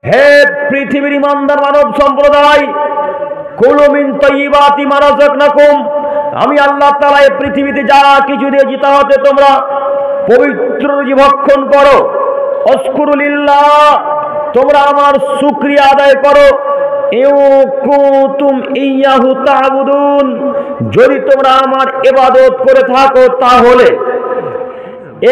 হে পৃথিবীর ইমানদার মানব সম্প্রদায়, কুলু মিন তাইয়্যিবাতি মা রাযাকনাকুম, আমি আল্লাহ তাআলা এই পৃথিবীতে যা কিছু দিয়েছি তা হতে তোমরা পবিত্র রুজি ভক্ষণ করো। আশকুরু লিল্লাহ, তোমরা আমার শুকরিয়া আদায় করো। ইউ কুনতুম ইয়্যাহু তা'বুদুন, যদি তোমরা আমার ইবাদত করে থাকো তাহলে।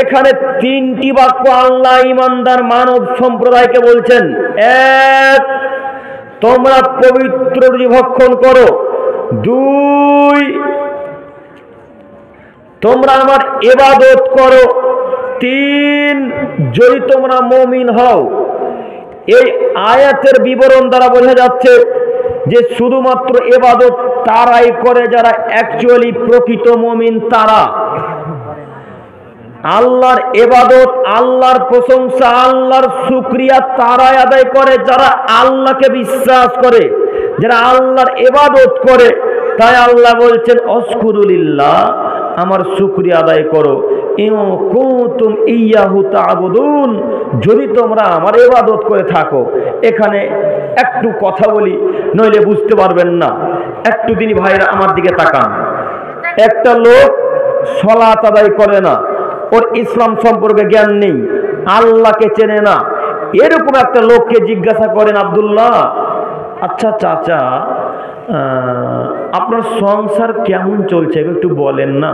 এখানে তিনটি বাক্য আল্লাহ ইমানদার মানব সম্প্রদায়কে বলছেন। এক, তোমরা পবিত্র রুজি ভক্ষণ করো। দুই, তোমরা আমার ইবাদত করো। তিন, যদি তোমরা মুমিন হও। এই আয়াতের বিবরণ দ্বারা বোঝা যাচ্ছে যে শুধুমাত্র ইবাদত তারাই করে যারা অ্যাকচুয়ালি প্রকৃত মুমিন। তারা আল্লাহর ইবাদত, আল্লাহর প্রশংসা, আল্লাহর শুকরিয়া তারাই আদায় করে যারা আল্লাহকে বিশ্বাস করে, যারা আল্লাহর ইবাদত করে। তাই আল্লাহ বলছেন আশকুরুলিল্লাহ, আমার শুকরিয়া আদায় করো। ইউ কুনতুম ইয়্যাহু তা'বুদুন, যদি তোমরা আমার ইবাদত করে থাকো। এখানে একটু কথা বলি, নইলে বুঝতে পারবেন না। একটু দিনী ভাইরা আমার দিকে তাকান। একটা লোক সালাত আদায় করে না, ওর ইসলাম সম্পর্কে জ্ঞান নেই, আল্লাহকে চেনে না। এরকম একটা লোককে জিজ্ঞাসা করেন, আব্দুল্লাহ, আচ্ছা চাচা, আপনার সংসার কেমন চলছে একটু বলেন না।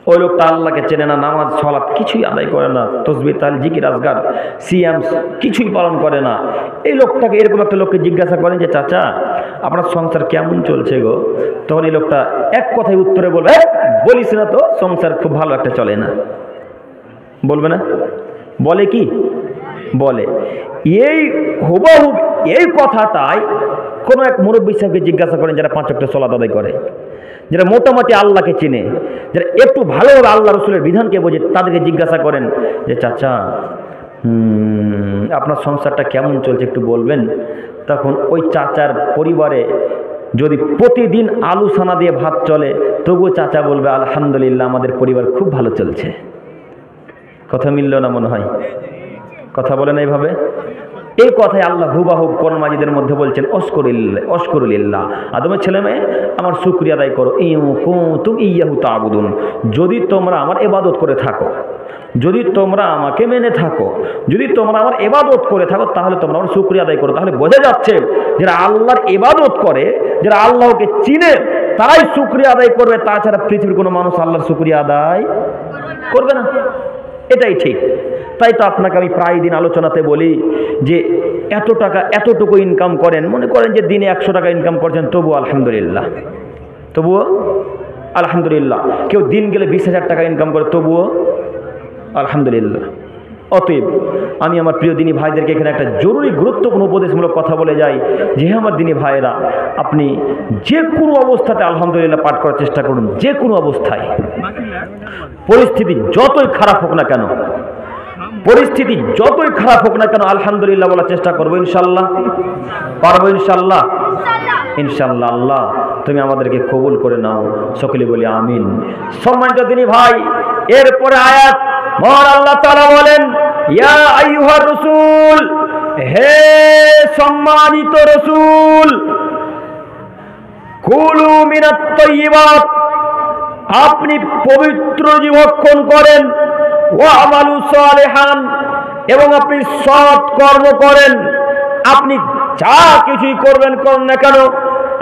ওই লোকটা আল্লাহকে চেনে না, নামাজ সালাত কিছুই আদায় করে না, তাসবিহ তাহলিল জিকির আজকার সিয়াম কিছুই পালন করে না। এই লোকটাকে, এরকম একটা লোককে জিজ্ঞাসা করেন যে চাচা আপনার সংসার কেমন চলছে গো? তখন এই লোকটা এক কথায় উত্তরে বলবে, বলিস না তো, সংসার খুব ভালো একটা চলে না। বলবে না? বলে কি? বলে। এই হুবহু এই কথাটাই কোনো এক মুরব্বী সাহেবকে জিজ্ঞাসা করেন যারা 5 ওয়াক্ত সালাত আদায় করে, যারা মোটামুটি আল্লাহকে চিনে, যারা একটু ভালোভাবে আল্লাহ রসুলের বিধানকে বোঝে, তাদেরকে জিজ্ঞাসা করেন যে চাচা আপনার সংসারটা কেমন চলছে একটু বলবেন। তখন ওই চাচার পরিবারে যদি প্রতিদিন আলু সানা দিয়ে ভাত চলে, তবুও চাচা বলবে আলহামদুলিল্লাহ আমাদের পরিবার খুব ভালো চলছে। কথা মিলল না মনে হয়? কথা বলে না এইভাবে? এই কথাই আল্লাহ হুবাহুব কোরআন মাজিদের মধ্যে বলছেন আশকুরুলিল্লাহ, আদমের ছেলে মেয়ে আমার শুকরিয়া আদায় করো। ইউ কুনতুম ইয়্যাহু তা'বুদুন, যদি তোমরা আমার ইবাদত করে থাকো, যদি তোমরা আমাকে মেনে থাকো, যদি তোমরা আমার ইবাদত করে থাকো, তাহলে তোমরা আমার শুকরিয়া আদায় করো। তাহলে বোঝা যাচ্ছে যারা আল্লাহর ইবাদত করে, যারা আল্লাহকে চিনে, তারাই শুকরিয়া আদায় করবে। তাছাড়া পৃথিবীর কোনো মানুষ আল্লাহর শুকরিয়া আদায় করবে না। এটাই ঠিক। তাই তো আপনাকে আমি প্রায় দিন আলোচনাতে বলি যে এত টাকা এতটুকু ইনকাম করেন, মনে করেন যে দিনে 100 টাকা ইনকাম করছেন, তবুও আলহামদুলিল্লাহ, তবুও আলহামদুলিল্লাহ। কেউ দিন গেলে 20,000 টাকা ইনকাম করে, তবুও আলহামদুলিল্লাহ। অতএব আমি আমার প্রিয় দিনী ভাইদেরকে এখানে একটা জরুরি গুরুত্বপূর্ণ উপদেশমূলক কথা বলে যাই যে আমার দিনী ভাইয়েরা, আপনি যে কোনো অবস্থাতে আলহামদুলিল্লাহ পাঠ করার চেষ্টা করুন। যে কোনো অবস্থায়, পরিস্থিতি যতই খারাপ হোক না কেন, পরিস্থিতি যতই খারাপ হোক না কেন, আলহামদুলিল্লাহ বলার চেষ্টা করবো। ইনশাল্লাহ পারবো, ইনশাল্লাহ, ইনশাল্লাহ। আল্লাহ তুমি আমাদেরকে কবুল করে নাও, সকলে বলি আমিন। সম্মানিত দিনী ভাই, এরপরে আয়াত মহান আল্লাহ তাআলা বলেন, ইয়া আইয়ুহার রাসূল, হে সম্মানিত রাসূল, কুলু মিনাত তাইয়্যিবাত, আপনি পবিত্র জীবক্ষণ করেন, ওয়া আমালু সালিহান, এবং আপনি সৎ কর্ম করেন। আপনি যা কিছুই করবেন করুন না কেন,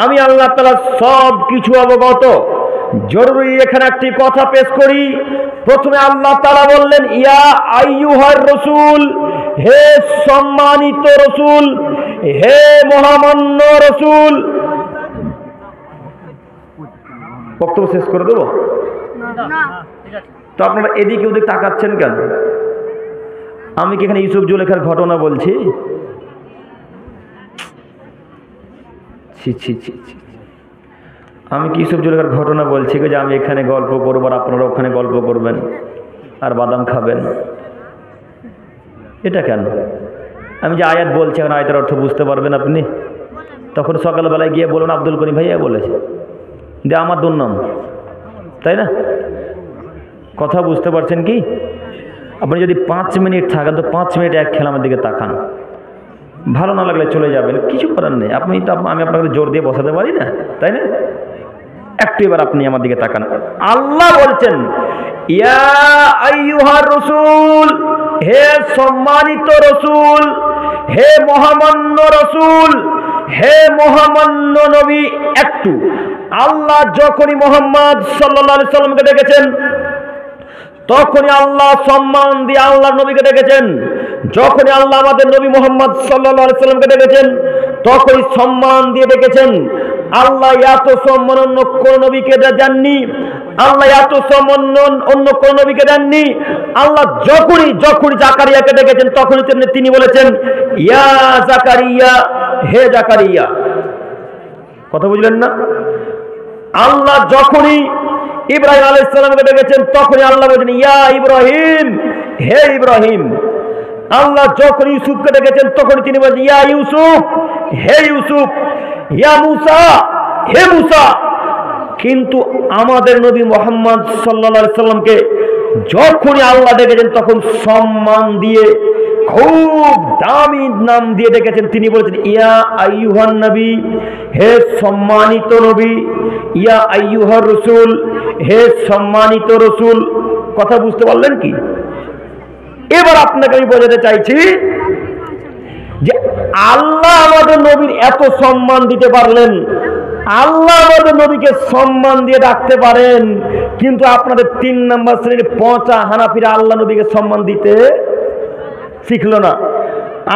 আমি আল্লাহ তাআলা সব কিছু অবগত। জরুরি এখানে একটি কথা পেশ করি। প্রথমে আল্লাহ তাআলা বললেন ইয়া আইয়ুহার রাসূল, হে সম্মানিত রাসূল, হে মহামান্য রাসূল। বক্তব্য শেষ করে দেবো না? তো আপনারা এদিকে ওদিকে তাকাচ্ছেন কেন? আমি কি এখানে ইউসুফ জুলেখার ঘটনা বলছি? ছি ছি ছি ছি, আমি কি ইউসুফ জুলেখার ঘটনা বলছি যে আমি এখানে গল্প করবো আর আপনারা ওখানে গল্প করবেন আর বাদাম খাবেন? এটা কেন? আমি যে আয়াত বলছি, এখন আয়াতের অর্থ বুঝতে পারবেন আপনি। তখন সকালবেলায় গিয়ে বলুন আব্দুল করিম ভাইয়া বলেছে যে আমার দুর্নাম, তাই না? কথা বুঝতে পারছেন কি? আপনি যদি 5 মিনিট থাকেন তো 5 মিনিট এক খেলা আমার দিকে তাকান। ভালো না লাগলে চলে যাবেন, কিছু করার নেই। আমি আপনাকে জোর দিয়ে বসাতে পারি না, তাই না? একটু এবার আপনি আমার দিকে তাকান। আল্লাহ বলছেন, ইয়া আইয়ুহার রাসূল, হে সম্মানিত রাসূল, হে মহামান্য রাসূল, হে মহামান্য নবী। একটু আল্লাহ যখনই মুহাম্মদ সাল্লাল্লাহু আলাইহি সাল্লামকে ডেকেছেন, তখনই আল্লাহ সম্মান দিয়ে আল্লাহ নবীকে ডেকেছেন। যখনই আল্লাহ আমাদের নবী মুহাম্মদ সাল্লাল্লাহু আলাইহি সাল্লামকে ডেকেছেন, তখনই সম্মান দিয়ে ডেকেছেন। আল্লাহ এত সম্মান অন্য কোন নবীকে দেননি, আল্লাহ এত সম্মান অন্য কোন নবীকে দেননি। আল্লাহ যখনই জাকারিয়াকে ডেকেছেন, তখনই তিনি বলেছেন, ইয়া জাকারিয়া, হে জাকারিয়া। কথা বুঝলেন না? আল্লাহ যখনই ইব্রাহিম আলাইহিস সালামকে ডেকেছেন, তখনই আল্লাহ বলেছেন, ইয়া ইব্রাহিম, হে ইব্রাহিম। আল্লাহ যখন ইউসুফকে ডেকেছেন, তখনই তিনি বলেছেন, ইয়া ইউসুফ, হে ইউসুফ। ইয়া মুসা, হে মুসা। কিন্তু আমাদের নবী মুহাম্মদ সাল্লাল্লাহু আলাইহি সাল্লামকে যখনই আল্লাহ ডেকেছেন, তখন সম্মান দিয়ে, খুব দামি নাম দিয়ে ডেকেছেন। তিনি বলেছেন, ইয়া আইয়ুহান নবী, হে সম্মানিত নবী। ইয়া আইয়ুহার রাসূল, হে সম্মানিত রাসূল। কথা বুঝতে পারলেন কি? এবার আপনাকে আমি বোঝাতে চাইছি যে আল্লাহ আমাদের নবীর এত সম্মান দিতে পারলেন, আল্লাহ আমাদের নবীকে সম্মান দিয়ে ডাকতে পারেন, কিন্তু আপনাদের 3 নম্বর শ্রেণীর পচা হানাফিরা আল্লাহ নবীকে সম্মান দিতে শিখলো না।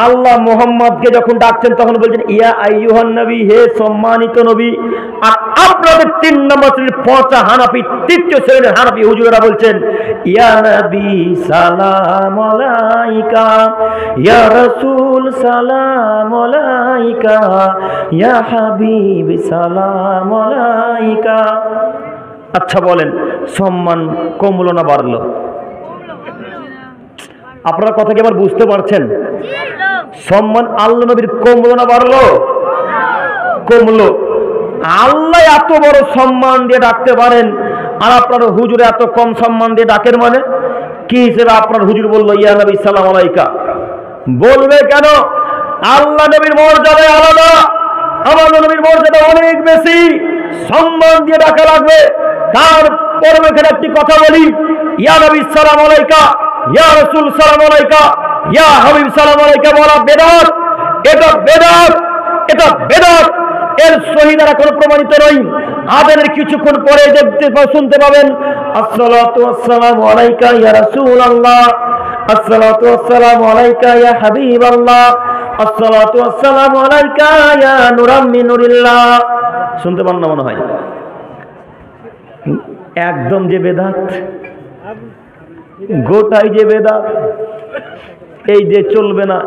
আল্লাহ মুহাম্মদকে যখন ডাকছেন, তখন বলছেন, ইয়া আইয়ুহান নবী, হে সম্মানিত নবী। আর আপনাদের 3 নম্বর শ্রেণীর পচা হানাফি, 3য় শ্রেণীর হানাফি হুজুরেরা বলছেন, ইয়া নবী সালাম আলাইকা, ইয়া রাসূল সালাম আলাইকা, ইয়া হাবিব সালাম আলাইকা। আচ্ছা বলেন, সম্মান কমলো না বাড়লো? আপনারা কথা কি আবার বুঝতে পারছেন? সম্মান আল্লাহ নবীর কমলো না বাড়লো? কমলো। আল্লাহ এত বড় সম্মান দিয়ে ডাকতে পারেন, আর আপনার হুজুরে এত কম সম্মান দিয়ে ডাকের, মানে কি হিসেবে আপনার হুজুর বললো ইয়া নবী সালাম আলাইকা? বলবে কেন? আল্লাহ নবীর মর্যাদা আলাদা, আমাদের নবীর মর্যাদা অনেক বেশি, সম্মান দিয়ে ডাকা লাগবে। তারপর এখানে একটি কথা বলি, ইয়া নবী সালাম আলাইকা, ইয়া রাসূল সালাম আলাইকা, ইয়া হাবিব সালাম আলাইকা বলা বেদাত। এটা বেদাত, এটা বেদাত। এর শহীদারা কোনো প্রমাণিত নয়। আদানের কিছুক্ষণ পরে শুনতে পাবেন, আসসালাতু ওয়াসসালামু আলাইকা ইয়া রাসূলুল্লাহ, আসসালাতু ওয়াসসালামু আলাইকা ইয়া হাবিবাল্লাহ, আসসালাতু ওয়াসসালামু আলাইকা ইয়া নূরাম মিন নূরিল্লাহ। শুনতে পান না মনে হয়? একদম যে বেদাত, গোটাই যে বেদাত। এই যে চলবে না,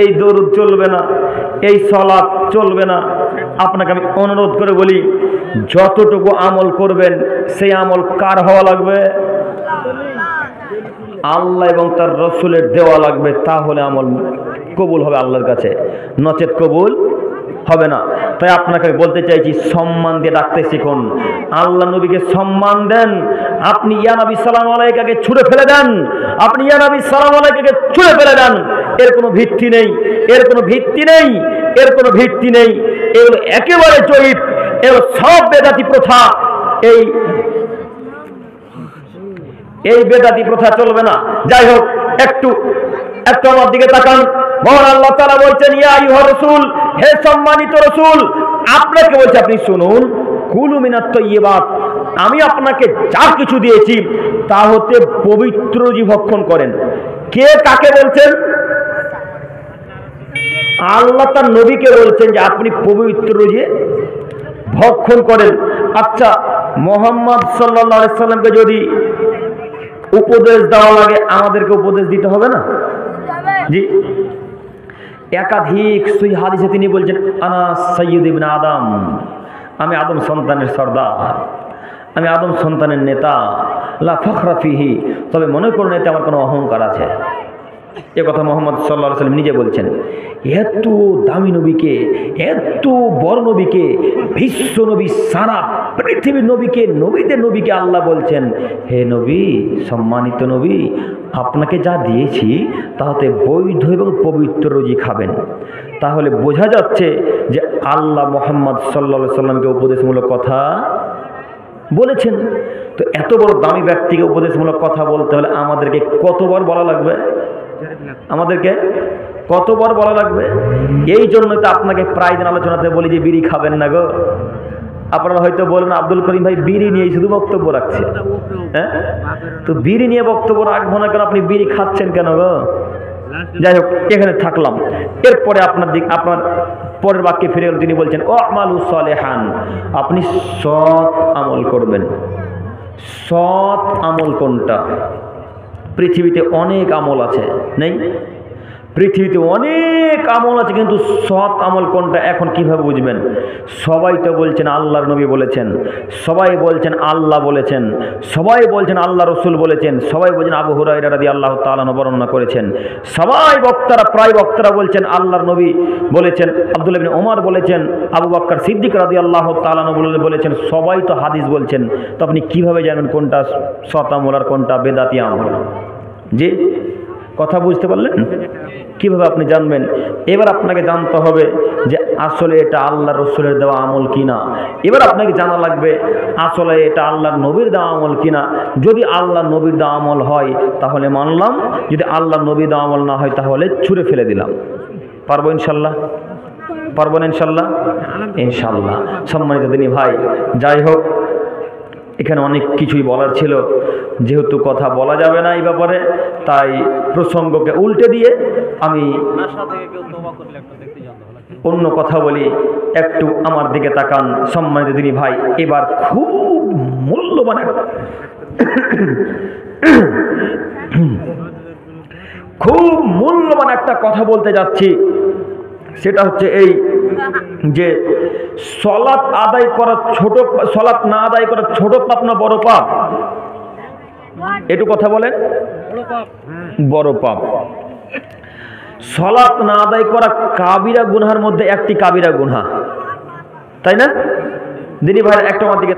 এই দরুদ চলবে না, এই সালাত চলবে না। আপনাকে আমি অনুরোধ করে বলি, যতটুকু আমল করবেন সেই আমল কার হওয়া লাগবে? আল্লাহ এবং তার রসুলের দেওয়া লাগবে। তাহলে আমল কবুল হবে আল্লাহর কাছে, নচেত কবুল হবে না। তাই আপনাকে বলতে চাইছি, সম্মান দিয়ে ডাকতে শিখুন। আল্লাহ নবীকে সম্মান দেন। আপনি ইয়া নবী সালাম আলাইকাকে ছুঁড়ে ফেলে দেন, আপনি ইয়া নবী সালাম আলাইকাকে ছুঁড়ে ফেলে দেন। এর কোনো ভিত্তি নেই, এর কোনো ভিত্তি নেই, এর কোনো ভিত্তি নেই। এগুলো একেবারে জয়ীফ, এগুলো সব বেদাতি প্রথা। এই বেদাতি প্রথা চলবে না। যাই হোক, একটু আমার দিকে তাকান। মহান আল্লাহ তাআলা বলছেন, ইয়া আইয়ুহার রাসূল, হে সম্মানিত রাসূল। আপনাকে বলছে, আপনি শুনুন, কুলু মিনাত তাইয়্যিবাত, আমি আপনাকে যা কিছু দিয়েছি তা হতে পবিত্র ভক্ষণ করেন। কে কাকে বলছেন? আল্লাহ তার নবীকে বলছেন যে আপনি পবিত্র ভক্ষণ করেন। আচ্ছা, মুহাম্মদ সাল্লাল্লাহু আলাইহি সাল্লামকে যদি উপদেশ দেওয়া লাগে, আমাদেরকে উপদেশ দিতে হবে না? জি। একাধিক সহিহ হাদিসে তিনি বলছেন, আনা সাইয়্যিদ ইবনে আদম, আমি আদম সন্তানের সর্দার, আমি আদম সন্তানের নেতা। লা ফখরা ফিহি, তবে মনে করুন এতে আমার কোনো অহংকার আছে। এ কথা মুহাম্মদ সাল্লাল্লাহু আলাইহি ওয়াসাল্লাম নিজে বলছেন। এত দামি নবীকে, এত বড় নবীকে, বিশ্ব নবী, সারা পৃথিবীর নবীকে, নবীদের নবীকে আল্লাহ বলছেন, হে নবী, সম্মানিত নবী, আপনাকে যা দিয়েছি তাতে বৈধ এবং পবিত্র রুজি খাবেন। তাহলে বোঝা যাচ্ছে যে আল্লাহ মুহাম্মদ সাল্লাল্লাহু আলাইহি ওয়াসাল্লামকে উপদেশমূলক কথা বলেছেন। তো এত বড় দামি ব্যক্তিকে উপদেশমূলক কথা বলতে হলে আমাদেরকে কতবার বলা লাগবে? আমাদেরকে কতবার বলা লাগবে? এই জন্য তো আপনাকে প্রায় দিন আলোচনাতে বলি যে বিড়ি খাবেন না গো। আপনারা হয়তো বলেন আব্দুল করিম ভাই বিড়ি নিয়ে শুধু বক্তব্য রাখছে, হ্যাঁ? তো বিড়ি নিয়ে বক্তব্য রাখবো না কেন? আপনি বিড়ি খাচ্ছেন কেন গো? যাই হোক, এখানে থাকলাম। এরপরে আপনার পরের বাক্যে ফিরে গেল, তিনি বলছেন ও আমালু সালেহান, আপনি সৎ আমল করবেন। সৎ আমল কোনটা? পৃথিবীতে অনেক আমল আছে, নেই? পৃথিবীতে অনেক আমল আছে, কিন্তু সৎ আমল কোনটা এখন কিভাবে বুঝবেন? সবাই তো বলছেন আল্লাহর নবী বলেছেন, সবাই বলছেন আল্লাহ বলেছেন, সবাই বলছেন আল্লাহ রসুল বলেছেন, সবাই বলছেন আবু হুরায়রা রাদিয়াল্লাহু তাআলা আনহু বর্ণনা করেছেন, সবাই বক্তারা, প্রায় বক্তারা বলছেন আল্লাহর নবী বলেছেন, আব্দুল্লাহ ইবনে ওমর বলেছেন, আবু বকর সিদ্দিক রাদিয়াল্লাহু তাআলা আনহু বলেছেন, সবাই তো হাদিস বলছেন। তো আপনি কিভাবে জানেন কোনটা সৎ আমল আর কোনটা বেদাতি আমল? জি, কথা বুঝতে পারলেন? কিভাবে আপনি জানবেন? এবার আপনাকে জানতে হবে যে আসলে এটা আল্লাহ রসুলের দেওয়া আমল কিনা। এবার আপনাকে জানা লাগবে আসলে এটা আল্লাহর নবীর দেওয়া আমল কিনা। যদি আল্লাহ নবীর দেওয়া আমল হয় তাহলে মানলাম, যদি আল্লাহ নবীর দেওয়া আমল না হয় তাহলে ছুঁড়ে ফেলে দিলাম। পারবো ইনশাল্লাহ? পারবো না ইনশাল্লাহ? ইনশাল্লাহ। সম্মানিত দিনী ভাই, যাই হোক, এখানে অনেক কিছুই বলার ছিল, যেহেতু কথা বলা যাবে না এই ব্যাপারে, তাই প্রসঙ্গকে উল্টে দিয়ে আমি অন্য কথা বলি। একটু আমার দিকে তাকান সম্মানিত দিনী ভাই। এবার খুব মূল্যবান একটা কথা বলতে যাচ্ছি। সেটা হচ্ছে এই যে সলাত আদায় করা ছোট, সলাত না আদায় করা ছোট পাপ না বড় পাপ? একটু কথা বলেন। বড় পাপ। সলাত না আদায় করা কাবিরা গুনহার মধ্যে একটি কাবিরা গুনহা, তাই না? দিনী ভাই, একটা আমার দিকে